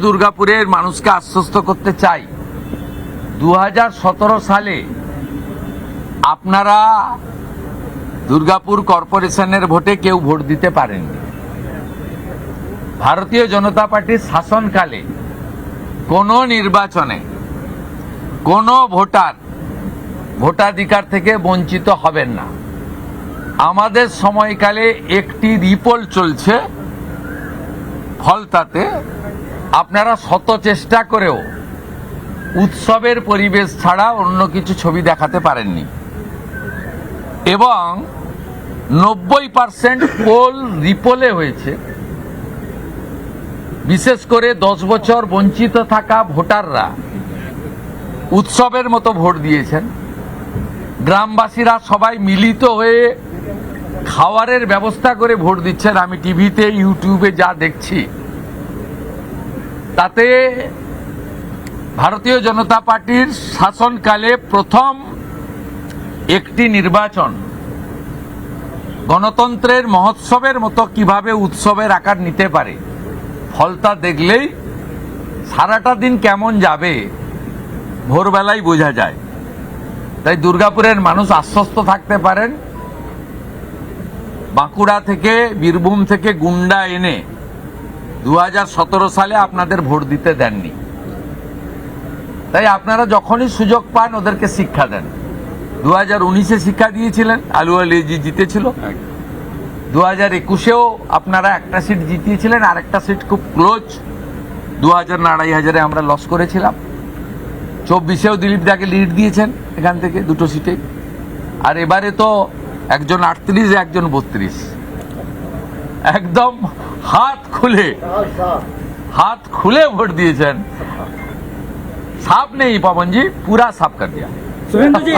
দুর্গাপুরের মানুষকে আশ্বস্ত করতে চাই 2017 সালে আপনারা দুর্গাপুর কর্পোরেশনের ভোটে কেউ ভোট দিতে পারেননি। ভারতীয় জনতা পার্টির শাসনকালে কোনো নির্বাচনে কোনো ভোটার ভোটাধিকার থেকে বঞ্চিত হবেন না। আমাদের সময়কালে একটি রিপোল চলছে, ফলতাতে আপনারা শত চেষ্টা করেও উৎসবের পরিবেশ ছাড়া অন্য কিছু ছবি দেখাতে পারেননি এবং 90% পোল রিপোলে হয়েছে। বিশেষ করে 10 বছর বঞ্চিত থাকা ভোটাররা উৎসবের মতো ভোট দিয়েছেন। গ্রামবাসীরা সবাই মিলিত হয়ে খাবারের ব্যবস্থা করে ভোট দিচ্ছেন। আমি টিভিতে ইউটিউবে যা দেখছি তাতে ভারতীয় জনতা পার্টির শাসনকালে প্রথম একটি নির্বাচন গণতন্ত্রের মহোৎসবের মতো কিভাবে উৎসবের আকার নিতে পারে, ফলটা দেখলেই সারাটা দিন কেমন যাবে ভোরবেলায় বোঝা যায়। তাই দুর্গাপুরের মানুষ আশ্বস্ত থাকতে পারেন, বাঁকুড়া থেকে বীরভূম থেকে গুন্ডা এনে 2017 সালে আপনাদের ভোট দিতে দেননি। তাই আপনারা যখনই সুযোগ পান ওদেরকে শিক্ষা দেন। 2019-এ শিক্ষা দিয়েছিলেন, আলু আলিজি জিতেছিল। 2021-এও আপনারা একটা সিট জিতিয়েছিলেন, আর একটা সিট খুব ক্লোজ 2000 না 2500-এ আমরা লস করেছিলাম। 24-এও দিলীপ দাকে লিড দিয়েছেন এখান থেকে দুটো সিটে। আর এবারে তো একজন 38 একজন 32, একদম হাত খুলে ভোট দিয়েছেন। साफ नहीं पवन जी, पूरा साफ कर दिया। सुरेंद्र जी